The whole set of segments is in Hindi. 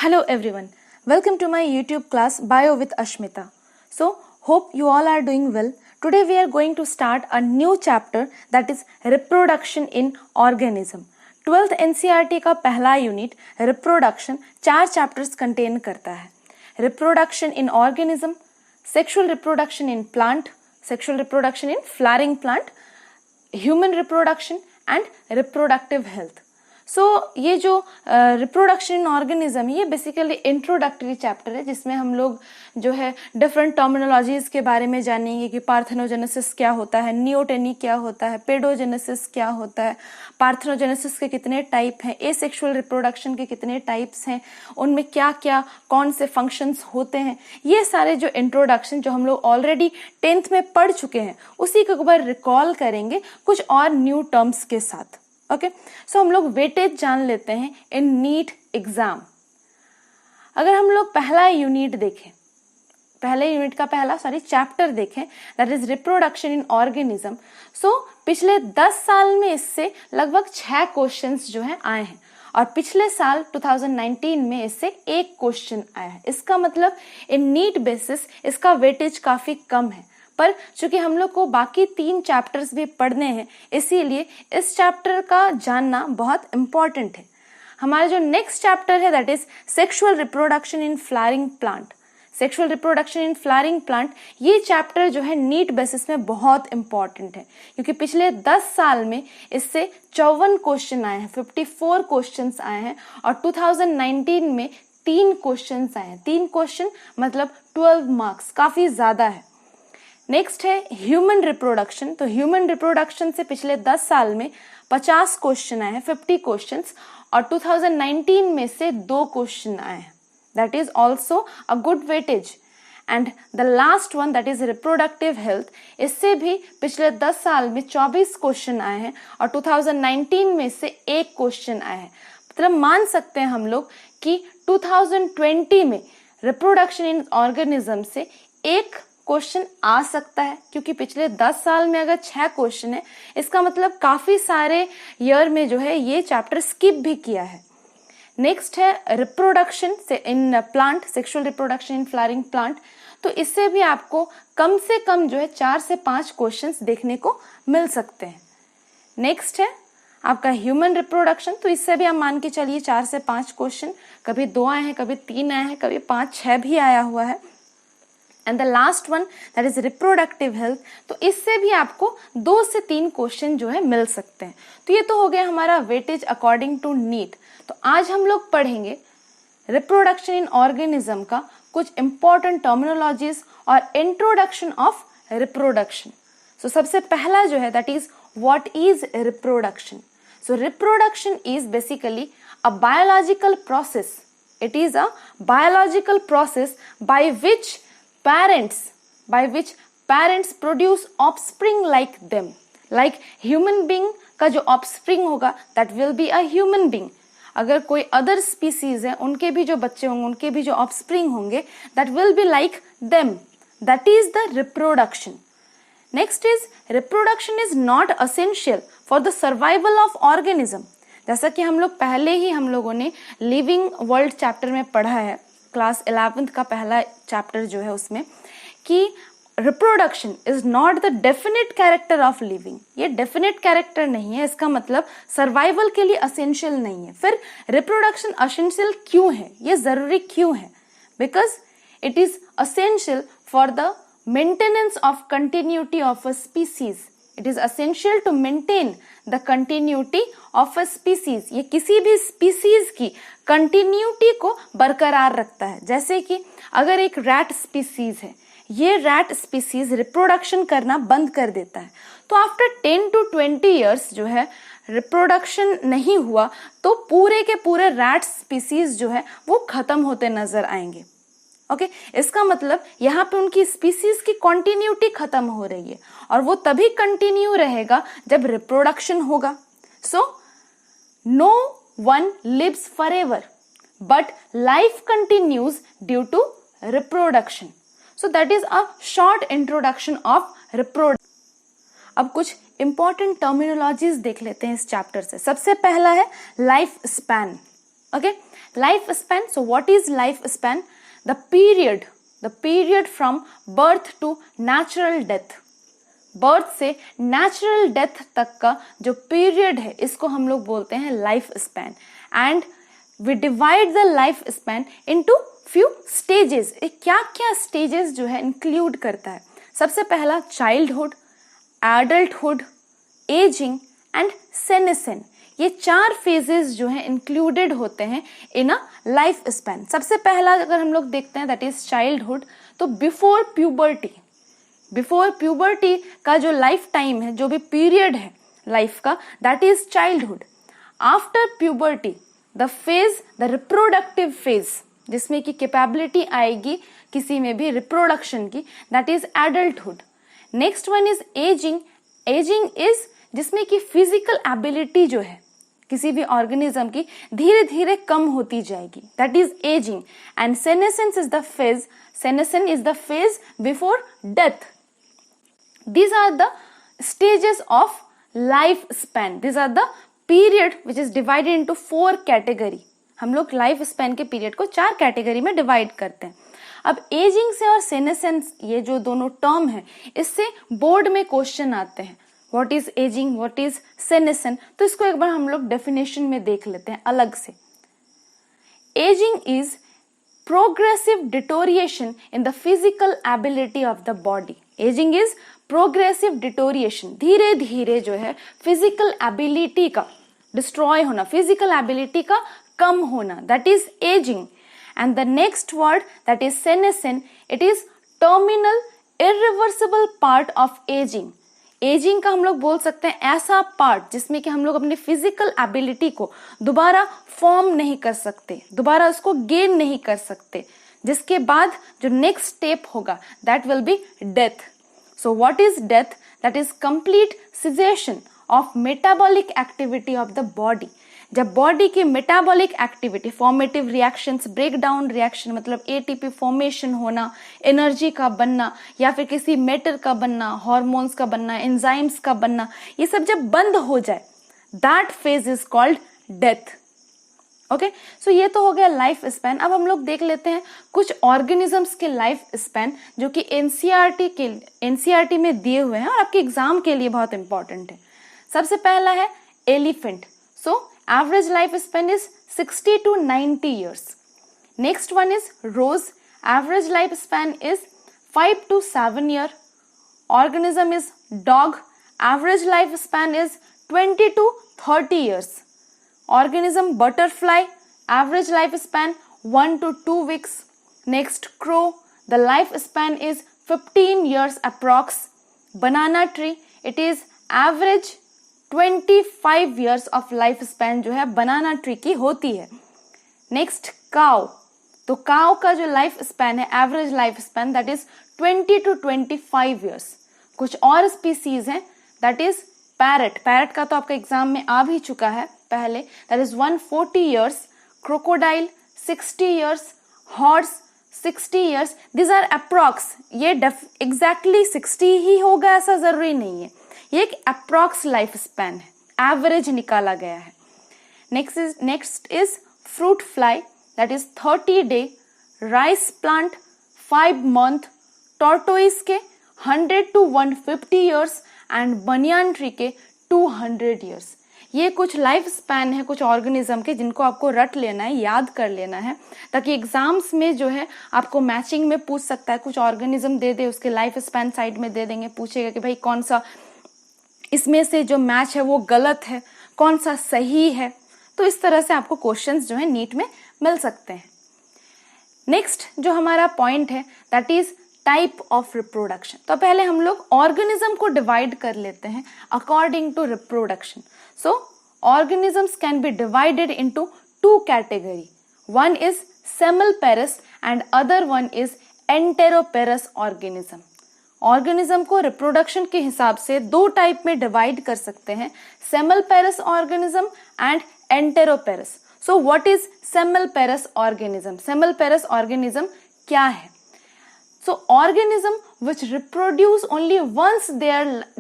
Hello everyone, welcome to my YouTube class Bio with Ashmita. So, hope you all are doing well. Today we are going to start a new chapter that is reproduction in organism. 12th NCERT का पहला यूनिट रिप्रोडक्शन 4 चैप्टर्स कंटेन करता है. Reproduction in organism, sexual reproduction in plant, sexual reproduction in flowering plant, human reproduction and reproductive health. So ये जो रिप्रोडक्शन इन ऑर्गेनिज्म ये बेसिकली इंट्रोडक्टरी चैप्टर है जिसमें हम लोग जो है डिफरेंट टर्मिनोलॉजीज के बारे में जानेंगे कि पार्थेनोजेनेसिस क्या होता है, नियोटेनी क्या होता है, पेडोजेनेसिस क्या होता है, पार्थेनोजेनेसिस के कितने टाइप हैं, एसेक्सुअल रिप्रोडक्शन के कितने टाइप्स हैं, उनमें क्या क्या कौन से फंक्शंस होते हैं. ये सारे जो इंट्रोडक्शन जो हम लोग ऑलरेडी 10th में पढ़ चुके हैं उसी को एक बार रिकॉल करेंगे कुछ और न्यू टर्म्स के साथ. ओके, सो हम लोग वेटेज जान लेते हैं इन नीट एग्जाम. अगर हम लोग पहला यूनिट देखें, पहले यूनिट का चैप्टर देखें that is reproduction in organism. So पिछले 10 साल में इससे लगभग 6 क्वेश्चंस जो हैं आए हैं और पिछले साल 2019 में इससे 1 क्वेश्चन आया है. इसका मतलब इन नीट बेसिस इसका वेटेज काफी कम है, पर चूंकि हम लोग को बाकी 3 चैप्टर्स भी पढ़ने हैं इसीलिए इस चैप्टर का जानना बहुत इम्पोर्टेंट है. हमारा जो नेक्स्ट चैप्टर है that is sexual reproduction in flowering plant. Sexual reproduction in flowering plant ये चैप्टर जो है नीट बेसिस में बहुत इंपॉर्टेंट है क्योंकि पिछले 10 साल में इससे 54 क्वेश्चन आए हैं, 54 क्वेश्चंस आए हैं और 2019 में 3 क्वेश्चंस आए हैं. 3 क्वेश्चन मतलब 12 मार्क्स, काफी ज्यादा है. नेक्स्ट है ह्यूमन रिप्रोडक्शन. तो ह्यूमन रिप्रोडक्शन से पिछले 10 साल में 50 क्वेश्चन आए हैं, 50 क्वेश्चंस, और 2019 में से 2 क्वेश्चन आए हैं. That is also a good weightage. And the last one that is reproductive health, इससे भी पिछले 10 साल में 24 क्वेश्चन आए हैं और 2019 में से 1 क्वेश्चन आए हैं. मतलब मान सकते हैं हम लोग कि 2020 में रिप्रोडक्शन इन ऑर्गेनिज्म से 1 क्वेश्चन आ सकता है क्योंकि पिछले 10 साल में अगर 6 क्वेश्चन है इसका मतलब काफी सारे ईयर में जो है ये चैप्टर स्किप भी किया है. नेक्स्ट है रिप्रोडक्शन से इन plant, sexual reproduction in flowering plant. तो इससे भी आपको कम से कम जो है 4 से 5 क्वेश्चंस देखने को मिल सकते हैं. नेक्स्ट है आपका ह्यूमन रिप्रोडक्शन. तो इससे भी आप मान के चलिए 4 से 5 क्वेश्चन, कभी 2 आए हैं, कभी 3 आए हैं, कभी 5-6 भी आया हुआ है. And the last one that is reproductive health. तो इससे भी आपको 2 से 3 क्वेश्चन जो है मिल सकते हैं. तो ये तो हो गया हमारा वेटेज अकॉर्डिंग टू नीट. तो आज हम लोग पढ़ेंगे रिप्रोडक्शन इन ऑर्गेनिज्म का कुछ इंपॉर्टेंट टर्मिनोलॉजीज और इंट्रोडक्शन ऑफ रिप्रोडक्शन. सो सबसे पहला जो है that is what is reproduction. So reproduction is basically a biological process. It is a biological process by which parents produce offspring like them. Like human being का जो offspring होगा that will be a human being. अगर कोई other species है उनके भी जो बच्चे होंगे, उनके भी जो offspring होंगे that will be like them. That is the reproduction. Next is reproduction is not essential for the survival of organism. जैसा कि हम लोग पहले ही हम लोगों ने लिविंग वर्ल्ड चैप्टर में पढ़ा है, क्लास 11th का पहला चैप्टर जो है उसमें, कि reproduction is not the definite character of living. ये डेफिनेट कैरेक्टर नहीं है, इसका मतलब सर्वाइवल के लिए असेंशियल नहीं है. फिर रिप्रोडक्शन असेंशियल क्यों है, ये जरूरी क्यों है? Because it is essential for the maintenance of continuity of a species. It is essential to maintain the continuity of a species. ये किसी भी स्पीसीज की कंटिन्यूटी को बरकरार रखता है. जैसे कि अगर एक रैट स्पीसीज है, ये रैट स्पीसीज रिप्रोडक्शन करना बंद कर देता है तो आफ्टर 10 to 20 ईयर्स जो है रिप्रोडक्शन नहीं हुआ तो पूरे के पूरे रैट स्पीसीज जो है वो खत्म होते नजर आएंगे. ओके, इसका मतलब यहाँ पे उनकी स्पीसीज की कॉन्टिन्यूटी खत्म हो रही है और वो तभी कंटिन्यू रहेगा जब रिप्रोडक्शन होगा. So no one lives forever but life continues due to reproduction. So that is a short introduction of reproduction. अब कुछ इंपॉर्टेंट टर्मिनोलॉजीज देख लेते हैं इस चैप्टर से. सबसे पहला है life span. Okay, lifespan. So what is lifespan? The period from birth to natural death. Birth से नेचुरल डेथ तक का जो पीरियड है इसको हम लोग बोलते हैं life span. And we divide the life span into few stages. क्या क्या स्टेजेस जो है इंक्लूड करता है? सबसे पहला चाइल्डहुड, एडल्टहुड, एजिंग एंड सेनेसेन. ये 4 फेजेस जो है इंक्लूडेड होते हैं इन अ लाइफ स्पैन. सबसे पहला अगर हम लोग देखते हैं दैट इज चाइल्डहुड. तो बिफोर प्यूबर्टी का जो लाइफ टाइम है, जो भी पीरियड है लाइफ का, that is childhood. After puberty the reproductive phase, जिसमें कि कैपेबिलिटी आएगी किसी में भी रिप्रोडक्शन की, that is adulthood. Next one is ageing. Ageing is जिसमें कि फिजिकल एबिलिटी जो है किसी भी ऑर्गेनिज्म की धीरे धीरे कम होती जाएगी, that is ageing. And senescence is the phase before death. These are the stages of lifespan. These are the period which is divided into 4 category. हम लोग लाइफ स्पैन के पीरियड को 4 कैटेगरी में डिवाइड करते हैं. अब एजिंग से और सेनेसेंस, ये जो दोनों टर्म है, इससे बोर्ड में क्वेश्चन आते हैं. What is ageing, what is senescence? तो इसको एक बार हम लोग डेफिनेशन में देख लेते हैं अलग से. Ageing is progressive deterioration in the physical ability of the body. Aging is progressive deterioration. धीरे धीरे जो है physical ability का destroy होना, physical ability का कम होना, that is aging. And the next word that is senescent, it is terminal irreversible part of aging. Ageing का हम लोग बोल सकते हैं ऐसा पार्ट जिसमें कि हम लोग अपने फिजिकल एबिलिटी को दोबारा फॉर्म नहीं कर सकते, दोबारा उसको गेन नहीं कर सकते, जिसके बाद जो नेक्स्ट स्टेप होगा that will be death. So what is death? That is complete cessation of metabolic activity of the body. जब बॉडी की metabolic activity, formative reactions, break down reaction मतलब एटीपी फॉर्मेशन होना, एनर्जी का बनना या फिर किसी मेटर का बनना, हार्मोन्स का बनना, एंजाइम्स का बनना, ये सब जब बंद हो जाए that phase is called death. Okay, so ये तो हो गया लाइफ स्पैन. अब हम लोग देख लेते हैं कुछ ऑर्गेनिजम्स के लाइफ स्पैन जो कि एनसीईआरटी में दिए हुए हैं और आपके एग्जाम के लिए बहुत इंपॉर्टेंट है. सबसे पहला है elephant. So average lifespan is 60 to 90 years. Next one is rose. Average lifespan is 5 to 7 year. Organism is dog. Average lifespan is 20 to 30 years. Organism butterfly. Average lifespan 1 to 2 weeks. Next crow. The lifespan is 15 years approx. Banana tree. It is average 25 years of life span जो है बनाना ट्री की होती है. Next cow. तो काउ का जो लाइफ स्पैन है, average life span, that is 20 to 25 years. कुछ और स्पीसीज हैं, दैट इज पैरट. पैरट का तो आपका एग्जाम में आ भी चुका है पहले, that is 140 years. Crocodile 60 years. Horse 60 years. This are approx. ये एग्जैक्टली 60 ही होगा ऐसा जरूरी नहीं है, ये एक अप्रॉक्स लाइफ स्पैन है, एवरेज निकाला गया है. Next is fruit fly, that is 30 day. Rice plant 5 month. Tortoise के 100 to 150 years and banyan tree के 200 years. ये कुछ लाइफ स्पैन है कुछ ऑर्गेनिज्म के जिनको आपको रट लेना है, याद कर लेना है, ताकि एग्जाम्स में जो है आपको मैचिंग में पूछ सकता है. कुछ ऑर्गेनिज्म दे दे, उसके लाइफ स्पैन साइड में दे देंगे, पूछेगा कि भाई कौन सा इसमें से जो मैच है वो गलत है, कौन सा सही है. तो इस तरह से आपको क्वेश्चंस जो है नीट में मिल सकते हैं. नेक्स्ट जो हमारा पॉइंट है that is type of reproduction. तो पहले हम लोग ऑर्गेनिज्म को डिवाइड कर लेते हैं according to reproduction. So organisms can be divided into 2 category. One is semelparous and other one is iteroparous organism. Organism को रिप्रोडक्शन के हिसाब से 2 टाइप में डिवाइड कर सकते हैं, semelparous organism and iteroparous. So what is semelparous organism? Semelparous organism क्या है? So organism which reproduce only once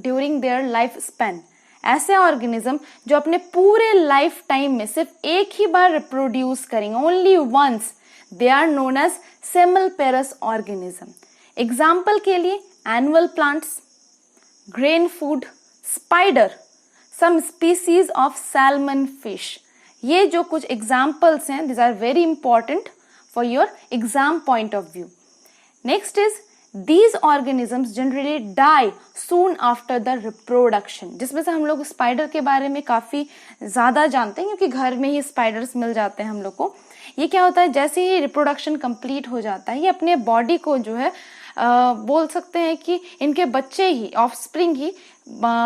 during their lifespan ऐसे ऑर्गेनिज्म जो अपने पूरे लाइफ टाइम में सिर्फ एक ही बार रिप्रोड्यूस करेंगे, only once, they are known as semelparous organism. Example के लिए annual plants, grain food, spider, some species of salmon fish. ये जो कुछ एग्जाम्पल्स हैं, this are very important for your exam point of view. Next is these organisms generally die soon after the reproduction, जिसमें से हम लोग स्पाइडर के बारे में काफी ज्यादा जानते हैं क्योंकि घर में ही स्पाइडर्स मिल जाते हैं हम लोग को। ये क्या होता है, जैसे ही रिप्रोडक्शन कंप्लीट हो जाता है ये अपने बॉडी को जो है बोल सकते हैं कि इनके बच्चे ही, ऑफस्प्रिंग ही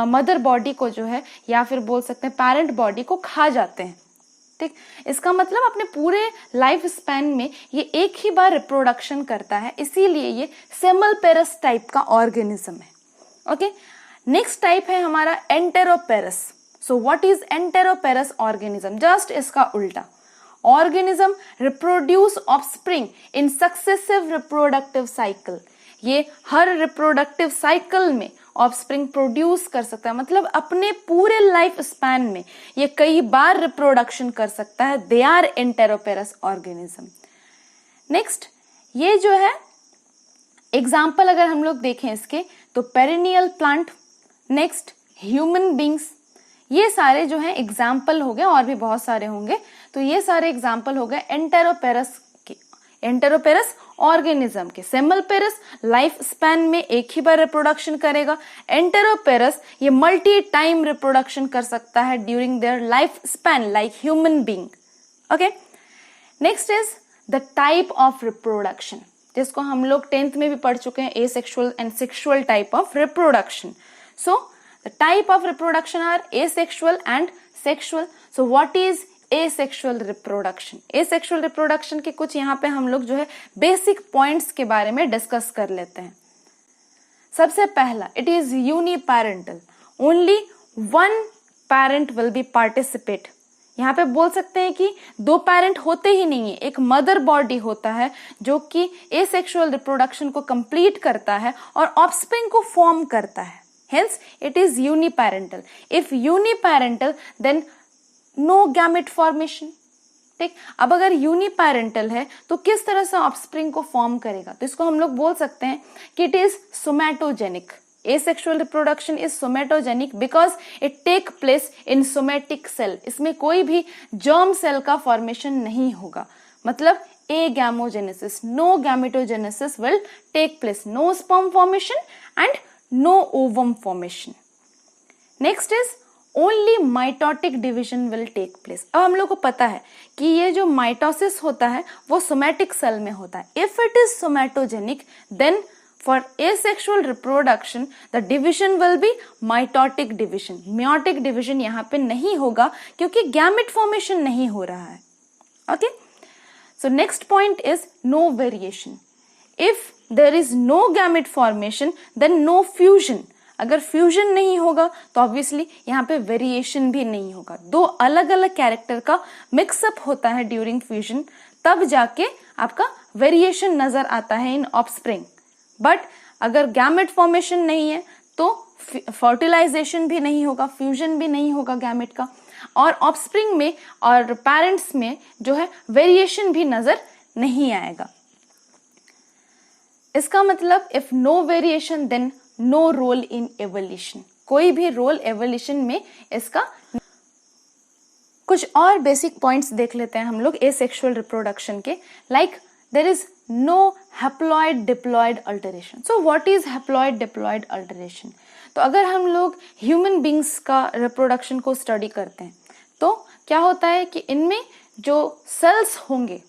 मदर बॉडी को जो है या फिर बोल सकते हैं पेरेंट बॉडी को खा जाते हैं। ठीक, इसका मतलब अपने पूरे लाइफ स्पैन में ये एक ही बार रिप्रोडक्शन करता है, इसीलिए ये सेमल्पेरस टाइप का ऑर्गेनिज्म है। ओके, नेक्स्ट टाइप है हमारा iteroparous. So what is iteroparous organism? Just इसका उल्टा। Organism reproduce offspring in successive reproductive cycle. ये हर रिप्रोडक्टिव साइकिल में ऑफस्प्रिंग प्रोड्यूस कर सकता है, मतलब अपने पूरे लाइफ स्पैन में ये कई बार रिप्रोडक्शन कर सकता है। They are iteroparous organism. Next, ये जो है एग्जाम्पल अगर हम लोग देखें इसके तो perennial plant, next human beings, ये सारे जो है एग्जाम्पल हो गए, और भी बहुत सारे होंगे। तो ये सारे एग्जाम्पल हो गए एंटेरोपेरस के, एंटेरोपेरस ऑर्गेनिज्म के। सेमल्पेरस लाइफ स्पैन में एक ही बार रिप्रोडक्शन करेगा। एंटेरोपेरस ये मल्टी टाइम रिप्रोडक्शन कर सकता है during their life span, like human being. Okay, next is the type of reproduction, जिसको हम लोग 10th में भी पढ़ चुके हैं, asexual and sexual type of reproduction. So the type of reproduction are asexual and sexual. So what is asexual reproduction? Asexual reproduction के कुछ यहाँ पे हम लोग जो है बेसिक पॉइंट्स के बारे में डिस्कस कर लेते हैं। सबसे पहला, it is uniparental, only one parent will be participate. यहाँ पे बोल सकते हैं कि दो पेरेंट होते ही नहीं है, एक मदर बॉडी होता है जो कि एसेक्सुअल रिप्रोडक्शन को कंप्लीट करता है और ऑफस्प्रिंग को फॉर्म करता है। Hence it is uniparental. If uniparental then no gamete formation. ठीक, अब अगर यूनिपेरेंटल है तो किस तरह से ऑफस्प्रिंग को फॉर्म करेगा? तो इसको हम लोग बोल सकते हैं कि it is somatogenic. Asexual reproduction is somatogenic because it take place in somatic cell. इसमें कोई भी जर्म सेल का फॉर्मेशन नहीं होगा, मतलब agamengenesis, no gametogenesis will take place, no sperm formation and no ovum formation. Next is only mitotic division will take place. अब हम लोग को पता है कि ये जो माइटोसिस होता है वो सोमैटिक सेल में होता है. If it is somatogenic, then for asexual reproduction the division will be mitotic division. Meiotic division यहाँ पे नहीं होगा क्योंकि gamete formation नहीं हो रहा है. Okay? So next point is no variation. If there is no gamete formation, then no fusion. अगर फ्यूजन नहीं होगा तो ऑब्वियसली यहाँ पे वेरिएशन भी नहीं होगा. दो अलग अलग कैरेक्टर का मिक्सअप होता है ड्यूरिंग फ्यूजन, तब जाके आपका वेरिएशन नजर आता है इन ऑफस्प्रिंग. बट अगर गैमेट फॉर्मेशन नहीं है तो फर्टिलाइजेशन भी नहीं होगा, फ्यूजन भी नहीं होगा गैमेट का, और ऑफस्प्रिंग में और पेरेंट्स में जो है वेरिएशन भी नजर नहीं आएगा. इसका मतलब if no variation then no role in evolution. कोई भी रोल एवोल्यूशन में इसका. कुछ और बेसिक पॉइंट्स देख लेते हैं हम लोग एसेक्सुअल रिप्रोडक्शन के. Like there is no haploid diploid alteration. So what is haploid diploid alteration? तो अगर हम लोग ह्यूमन बींग्स का रिप्रोडक्शन को स्टडी करते हैं तो क्या होता है कि इनमें जो सेल्स होंगे,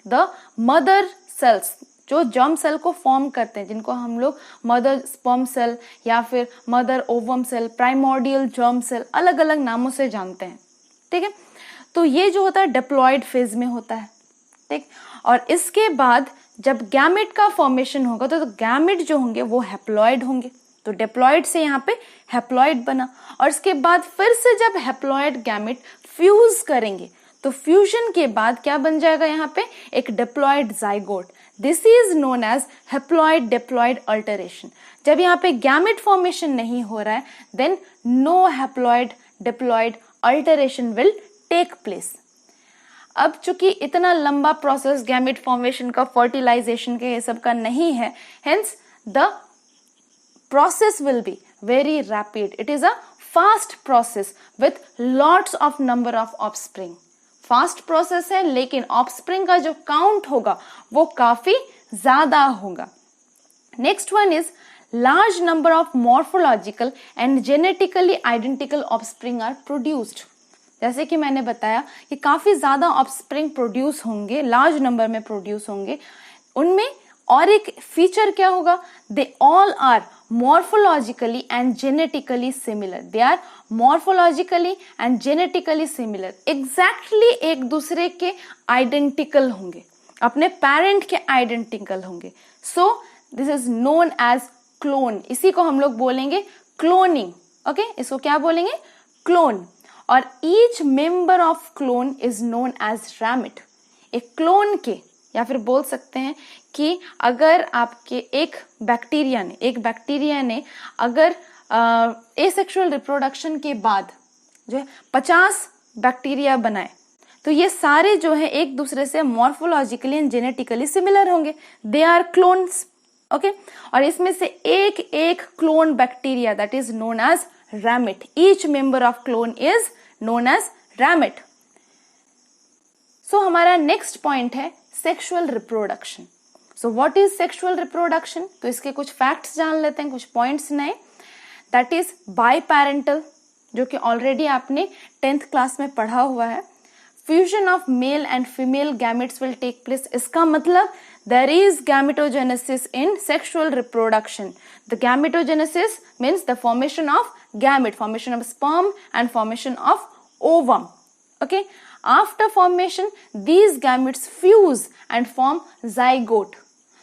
द मदर सेल्स जो जर्म सेल को फॉर्म करते हैं, जिनको हम लोग मदर स्पर्म सेल या फिर mother ovum cell, primordial germ cell, अलग अलग नामों से जानते हैं. ठीक है, तो ये जो होता है डिप्लॉइड फेज में होता है. ठीक, और इसके बाद जब गैमेट का फॉर्मेशन होगा तो गैमेट जो होंगे वो हैप्लॉइड होंगे. तो डिप्लॉइड से यहाँ पे हैप्लॉइड बना, और इसके बाद फिर से जब हैप्लॉइड गैमेट फ्यूज करेंगे तो फ्यूजन के बाद क्या बन जाएगा यहाँ पे? एक diploid zygote. This is known as haploid diploid alteration. जब यहाँ पे गैमेट फॉर्मेशन नहीं हो रहा है, then no haploid diploid alteration will take place. अब चूंकि इतना लंबा प्रोसेस गैमेट फॉर्मेशन का, फर्टिलाइजेशन के, ये सब का नहीं है, hence the process will be very rapid. It is a fast process with lots of number of offspring. Fast process है, लेकिन ऑफस्प्रिंग का जो काउंट होगा वो काफी ज्यादा होगा। Next one is large number of morphological and genetically identical offspring are produced. जैसे कि मैंने बताया कि काफी ज्यादा ऑफस्प्रिंग प्रोड्यूस होंगे, लार्ज नंबर में प्रोड्यूस होंगे। उनमें और एक फीचर क्या होगा, they all are morphologically and genetically similar. They are morphologically and genetically similar, exactly एक दूसरे के आइडेंटिकल होंगे, अपने पेरेंट के आइडेंटिकल होंगे। So this is known as clone. इसी को हम लोग बोलेंगे क्लोनिंग। ओके, इसको क्या बोलेंगे, क्लोन। और each member of clone is known as ramet. एक क्लोन के, या फिर बोल सकते हैं कि अगर आपके एक बैक्टीरिया ने अगर एसेक्सुअल रिप्रोडक्शन के बाद जो है 50 बैक्टीरिया बनाए, तो ये सारे जो है एक दूसरे से मॉर्फोलॉजिकली एंड जेनेटिकली सिमिलर होंगे। They are clones. ओके, और इसमें से एक एक clone bacteria, that is known as ramet. Each member of clone is known as ramet. So हमारा नेक्स्ट पॉइंट है sexual reproduction. So what is sexual reproduction? तो इसके कुछ फैक्ट्स जान लेते हैं, कुछ पॉइंट्स नए। दैट इज बाइपेरेंटल, जो कि ऑलरेडी आपने 10th क्लास में पढ़ा हुआ है। Fusion of male and female gametes will take place. इसका मतलब there is gametogenesis in sexual reproduction. The gametogenesis means the formation of gamete, formation of sperm and formation of ovum. Okay, after formation these gametes fuse and form zygote.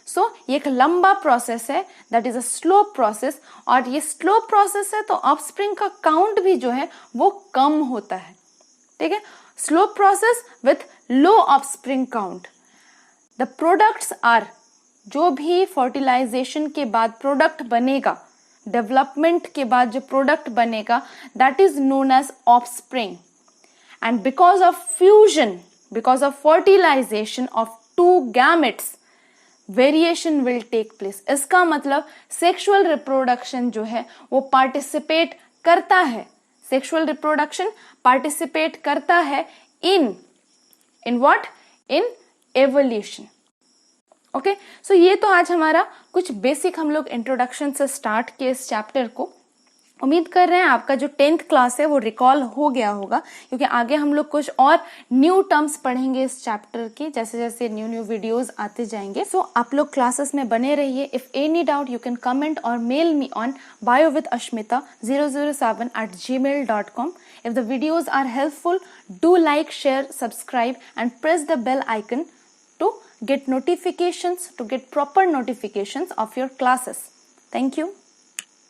So ये एक लंबा प्रोसेस है, that is a slow process, और ये slow process है तो ऑफस्प्रिंग का काउंट भी जो है वो कम होता है। ठीक है, slow process with low offspring count. The products are, जो भी फर्टिलाइजेशन के बाद प्रोडक्ट बनेगा, डेवलपमेंट के बाद जो प्रोडक्ट बनेगा, that is known as offspring. And because of fusion, because of fertilization of two gametes, variation will take place. इसका मतलब सेक्सुअल रिप्रोडक्शन जो है वो पार्टिसिपेट करता है, सेक्सुअल रिप्रोडक्शन पार्टिसिपेट करता है in what, in evolution. Okay, so ये तो आज हमारा कुछ बेसिक हम लोग इंट्रोडक्शन से स्टार्ट किए इस चैप्टर को। उम्मीद कर रहे हैं आपका जो 10th क्लास है वो रिकॉल हो गया होगा, क्योंकि आगे हम लोग कुछ और न्यू टर्म्स पढ़ेंगे इस चैप्टर के, जैसे जैसे न्यू वीडियोस आते जाएंगे। सो आप लोग क्लासेस में बने रहिए। If any doubt you can comment or mail me on biowithashmita007@gmail.com. If the videos are helpful, do like, share, subscribe and press the bell icon to get notifications, to get proper notifications of your classes. Thank you.